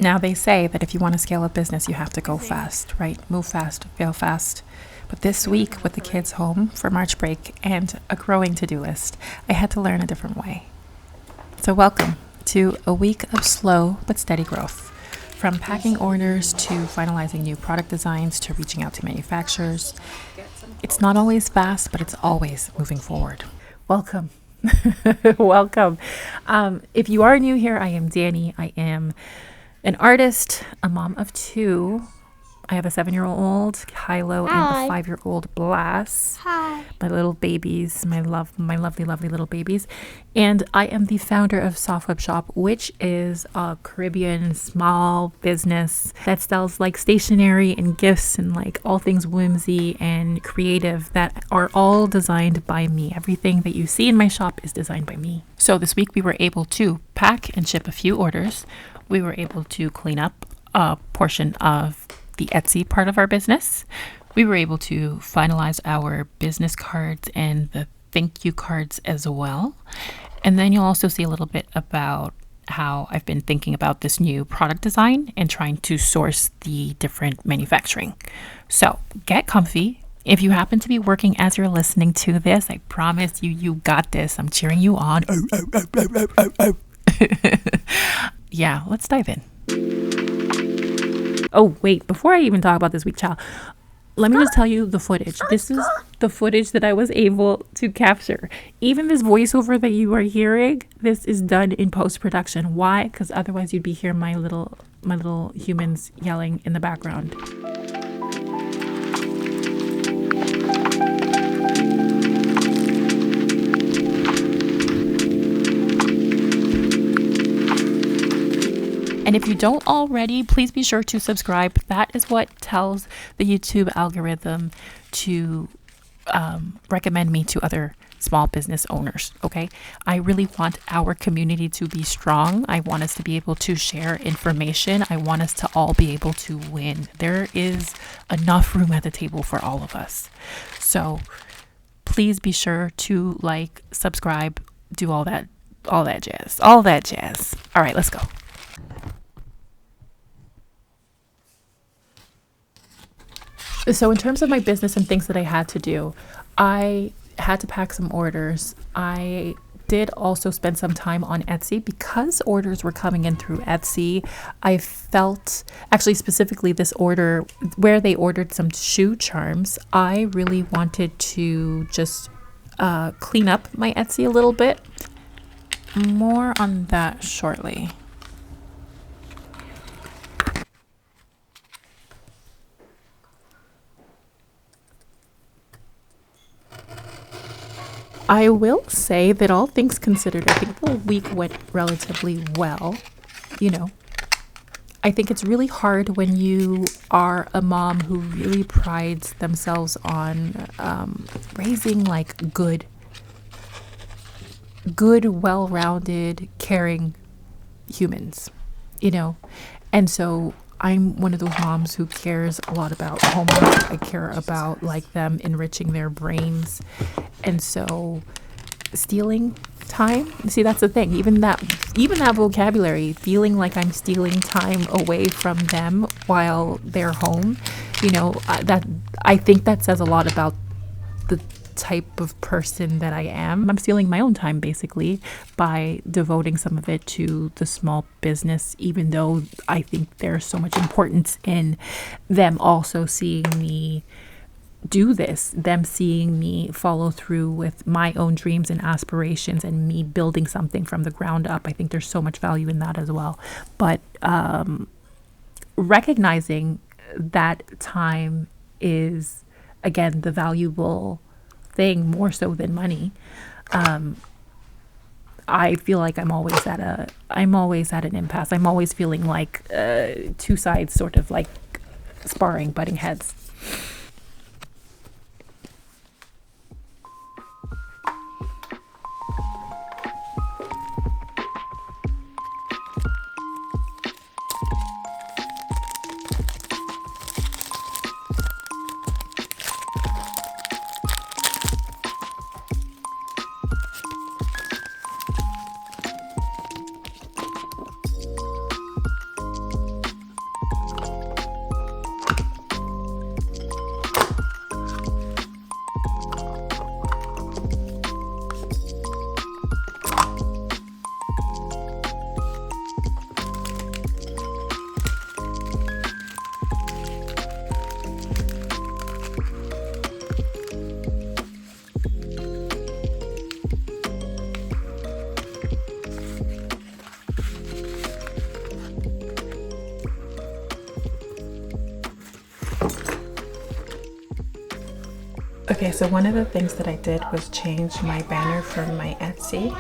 Now, they say that if you want to scale a business, you have to go fast, right? Move fast, fail fast. But this week, with the kids home for March break and a growing to-do list, I had to learn a different way. So welcome to a week of slow but steady growth. From packing orders to finalizing new product designs to reaching out to manufacturers. It's not always fast, but it's always moving forward. Welcome. Welcome. If you are new here, I am Danny. I am an artist, a mom of two. I have a 7-year-old, Kylo, and a 5-year-old, Blas. Hi. My little babies, my lovely little babies. And I am the founder of Soft Web Shop, which is a Caribbean small business that sells like stationery and gifts and like all things whimsy and creative that are all designed by me. Everything that you see in my shop is designed by me. So this week we were able to pack and ship a few orders. We were able to clean up a portion of the Etsy part of our business. We were able to finalize our business cards and the thank you cards as well. And then you'll also see a little bit about how I've been thinking about this new product design and trying to source the different manufacturing. So get comfy. If you happen to be working as you're listening to this, I promise you got this. I'm cheering you on. Yeah, let's dive in. Oh, wait, before I even talk about this week, child, let me just tell you the footage. This is the footage that I was able to capture. Even this voiceover that you are hearing, this is done in post-production. Why? Because otherwise you'd be hearing my little humans yelling in the background. And if you don't already, please be sure to subscribe. That is what tells the YouTube algorithm to recommend me to other small business owners, okay? I really want our community to be strong. I want us to be able to share information. I want us to all be able to win. There is enough room at the table for all of us. So please be sure to like, subscribe, do all that jazz. All right, let's go. So in terms of my business and things that I had to do, I had to pack some orders. I did also spend some time on Etsy because orders were coming in through Etsy. I felt, actually specifically this order where they ordered some shoe charms, I really wanted to just clean up my Etsy a little bit. More on that shortly. I will say that all things considered, I think the week went relatively well. You know, I think it's really hard when you are a mom who really prides themselves on raising like good, well-rounded, caring humans, you know. And so I'm one of those moms who cares a lot about homework. I care about like them enriching their brains. And so stealing time, see, that's the thing. Even that vocabulary, feeling like I'm stealing time away from them while they're home, you know, that I think that says a lot about the type of person that I am. I'm stealing my own time basically by devoting some of it to the small business, even though I think there's so much importance in them also seeing me do this, them seeing me follow through with my own dreams and aspirations and me building something from the ground up. I think there's so much value in that as well. But recognizing that time is, again, the valuable thing more so than money. I feel like I'm always at an impasse. I'm always feeling like two sides sort of like sparring, butting heads. Okay, so one of the things that I did was change my banner from my Etsy.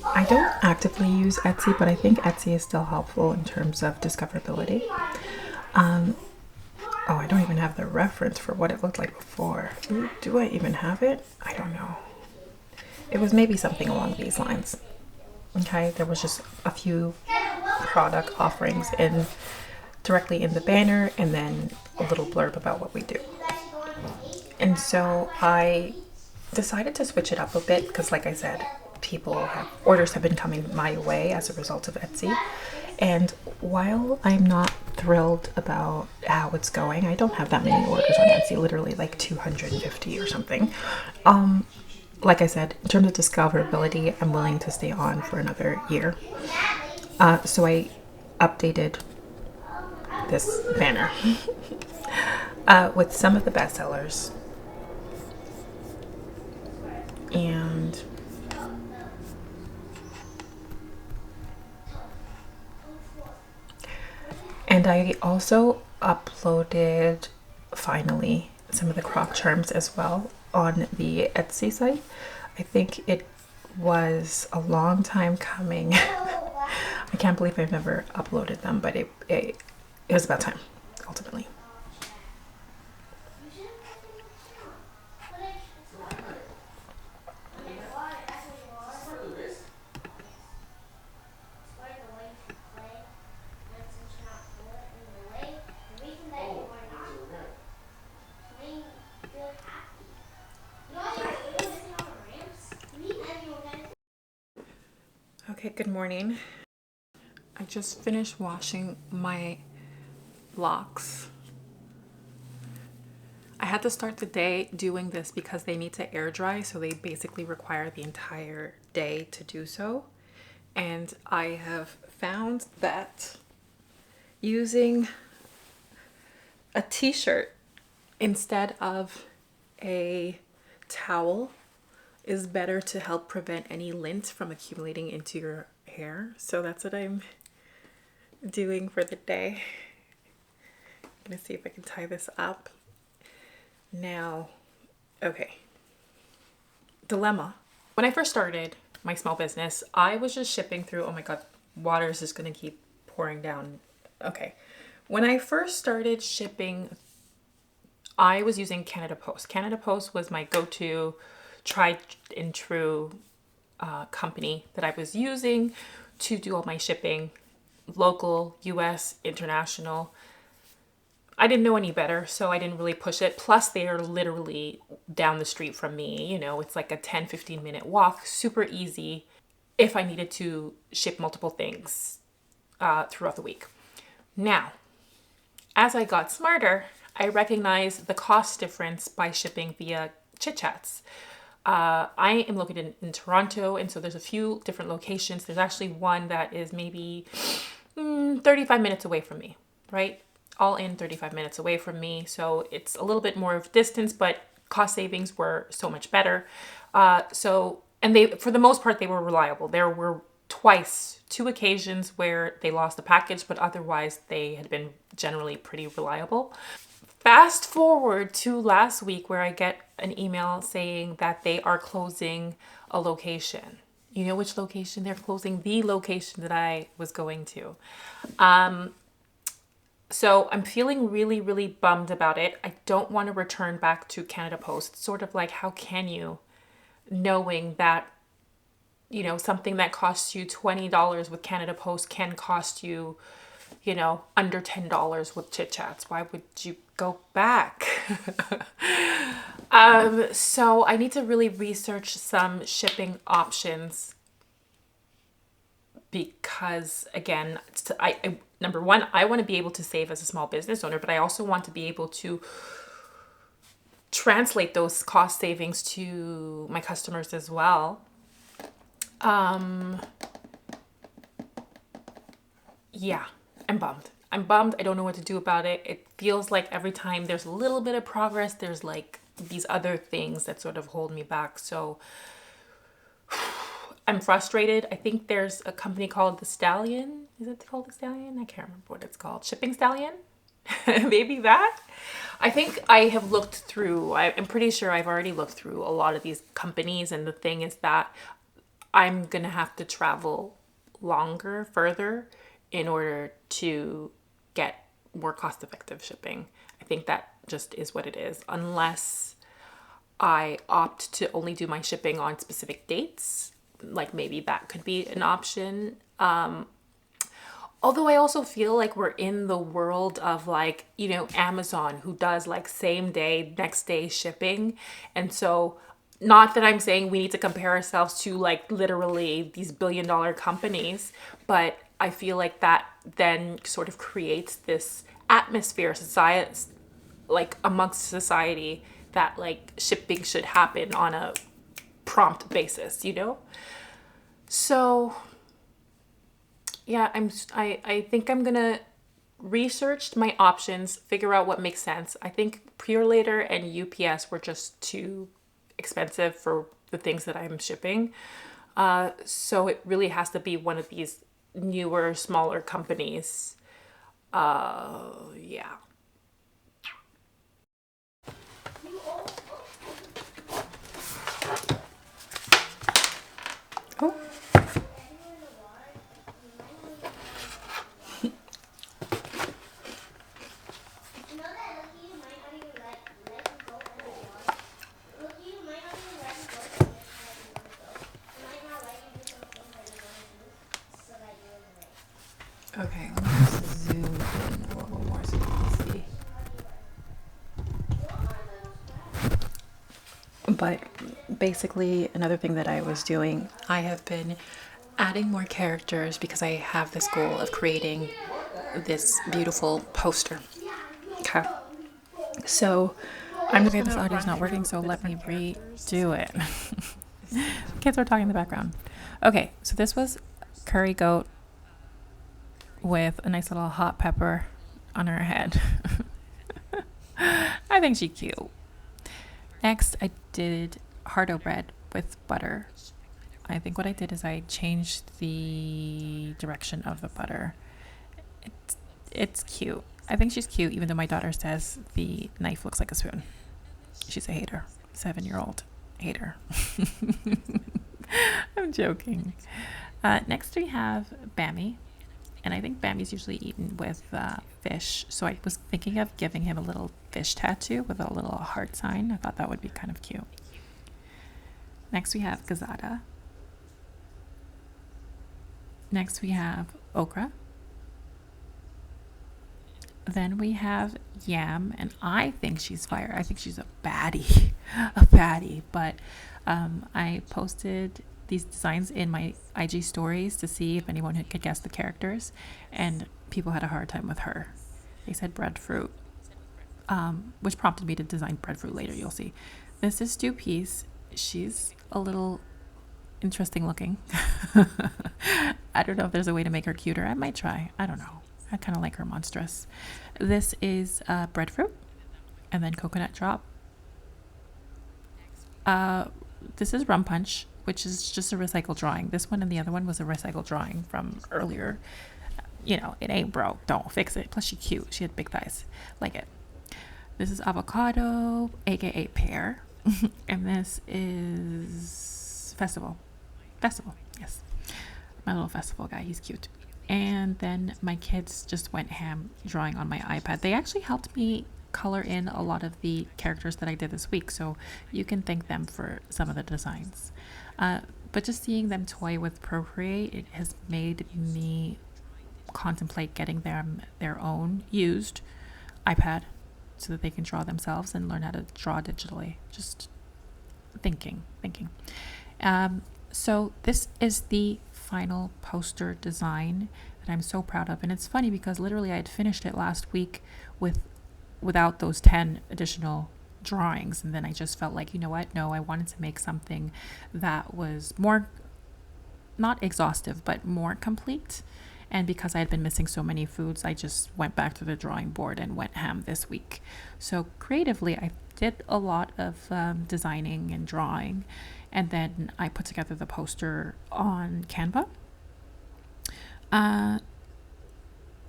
I don't actively use Etsy, but I think Etsy is still helpful in terms of discoverability. Oh, I don't even have the reference for what it looked like before. Ooh, do I even have it? I don't know. It was maybe something along these lines. Okay, there was just a few product offerings in directly in the banner and then a little blurb about what we do. And so I decided to switch it up a bit because, like I said, orders have been coming my way as a result of Etsy. And while I'm not thrilled about how it's going, I don't have that many orders on Etsy, literally like 250 or something. Like I said, in terms of discoverability, I'm willing to stay on for another year. So I updated this banner with some of the bestsellers. And I also uploaded, finally, some of the croc charms as well on the Etsy site. I think it was a long time coming. I can't believe I've never uploaded them, but it was about time, ultimately. Okay, good morning. I just finished washing my locks. I had to start the day doing this because they need to air dry, so they basically require the entire day to do so. And I have found that using a t-shirt instead of a towel is better to help prevent any lint from accumulating into your hair. So that's what I'm doing for the day. I'm gonna see if I can tie this up. Now, okay. Dilemma. When I first started my small business, I was just shipping through, oh my God, water is just gonna keep pouring down. Okay. When I first started shipping, I was using Canada Post. Canada Post was my go-to tried and true company that I was using to do all my shipping, local, US, international. I didn't know any better, so I didn't really push it. Plus, they are literally down the street from me. You know, it's like a 10-15 minute walk, super easy if I needed to ship multiple things throughout the week. Now, as I got smarter, I recognized the cost difference by shipping via Chit Chats. I am located in Toronto, and so there's a few different locations. There's actually one that is maybe 35 minutes away from me, right? All in 35 minutes away from me. So it's a little bit more of distance, but cost savings were so much better. And they, for the most part, they were reliable. There were two occasions where they lost a package, but otherwise they had been generally pretty reliable. Fast forward to last week where I get an email saying that they are closing a location. You know which location? They're closing the location that I was going to. So I'm feeling really, really bummed about it. I don't want to return back to Canada Post. It's sort of like, how can you, knowing that, you know, something that costs you $20 with Canada Post can cost you, you know, under $10 with Chit Chats. Why would you go back? So I need to really research some shipping options because, again, number one, I want to be able to save as a small business owner, but I also want to be able to translate those cost savings to my customers as well. Yeah, I'm bummed. I'm bummed. I don't know what to do about it. It feels like every time there's a little bit of progress, there's like these other things that sort of hold me back. So I'm frustrated. I think there's a company called The Stallion. Is it called The Stallion? I can't remember what it's called. Shipping Stallion? Maybe that. I think I have looked through, I'm pretty sure I've already looked through a lot of these companies. And the thing is that I'm going to have to travel longer, further, in order to get more cost effective shipping. I think that just is what it is. Unless I opt to only do my shipping on specific dates, like maybe that could be an option. Although I also feel like we're in the world of like, Amazon, who does like same day, next day shipping. And so, not that I'm saying we need to compare ourselves to like literally these billion-dollar companies, but I feel like that then sort of creates this atmosphere, society, like amongst society, that like shipping should happen on a prompt basis. So yeah, I think I'm gonna research my options, figure out what makes sense. I think Pure Later and UPS were just too expensive for the things that I'm shipping. So it really has to be one of these newer, smaller companies. Yeah. Oh. Okay, let me just zoom in a little more so you can see. But basically, another thing that I was doing, I have been adding more characters because I have this goal of creating this beautiful poster. Okay. So I'm just this audio is not working, so let me redo it. Kids are talking in the background. Okay, so this was curry goat with a nice little hot pepper on her head. I think she's cute. Next, I did hardo bread with butter. I think what I did is I changed the direction of the butter. It's cute. I think she's cute, even though my daughter says the knife looks like a spoon. She's a hater. 7-year-old hater. I'm joking. Next, we have Bammy. And I think Bammy's usually eaten with fish. So I was thinking of giving him a little fish tattoo with a little heart sign. I thought that would be kind of cute. Next, we have Gazada. Next, we have Okra. Then we have Yam, and I think she's fire. I think she's a baddie, But I posted these designs in my IG stories to see if anyone could guess the characters, and people had a hard time with her. They said breadfruit, which prompted me to design breadfruit later. You'll see. This is Stew Peas. She's a little interesting looking. I don't know if there's a way to make her cuter. I might try. I don't know. I kind of like her monstrous. This is breadfruit, and then coconut drop. This is rum punch, which is just a recycled drawing. This one and the other one was a recycled drawing from earlier. It ain't broke. Don't fix it. Plus, she's cute. She had big thighs. Like it. This is avocado, aka pear. And this is festival. Festival, yes. My little festival guy. He's cute. And then my kids just went ham drawing on my iPad. They actually helped me color in a lot of the characters that I did this week, so you can thank them for some of the designs. But just seeing them toy with Procreate, it has made me contemplate getting them their own used iPad so that they can draw themselves and learn how to draw digitally. Just thinking. So this is the final poster design that I'm so proud of, and it's funny because literally I had finished it last week without those 10 additional drawings, and then I just felt like, you know what, no, I wanted to make something that was more, not exhaustive, but more complete. And because I had been missing so many foods, I just went back to the drawing board and went ham this week. So creatively, I did a lot of designing and drawing, and then I put together the poster on Canva.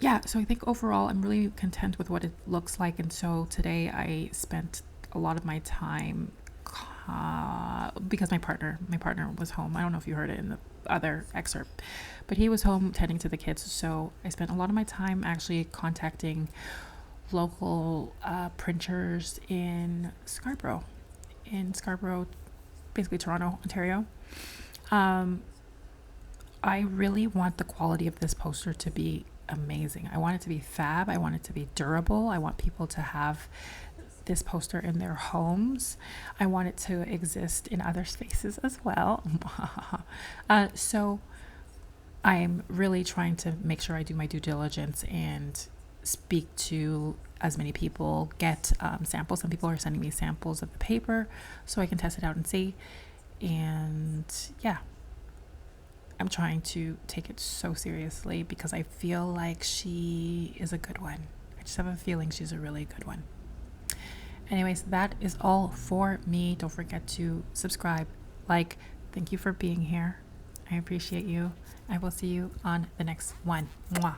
yeah, so I think overall I'm really content with what it looks like. And so today I spent a lot of my time because my partner was home. I don't know if you heard it in the other excerpt, but he was home tending to the kids. So I spent a lot of my time actually contacting local printers in Scarborough, basically Toronto, Ontario. I really want the quality of this poster to be amazing. I want it to be fab. I want it to be durable. I want people to have this poster in their homes. I want it to exist in other spaces as well. So I'm really trying to make sure I do my due diligence and speak to as many people, get samples. Some people are sending me samples of the paper so I can test it out and see. And yeah, I'm trying to take it so seriously because I feel like she is a good one. I just have a feeling she's a really good one. Anyways, that is all for me. Don't forget to subscribe, like. Thank you for being here. I appreciate you. I will see you on the next one. Mwah.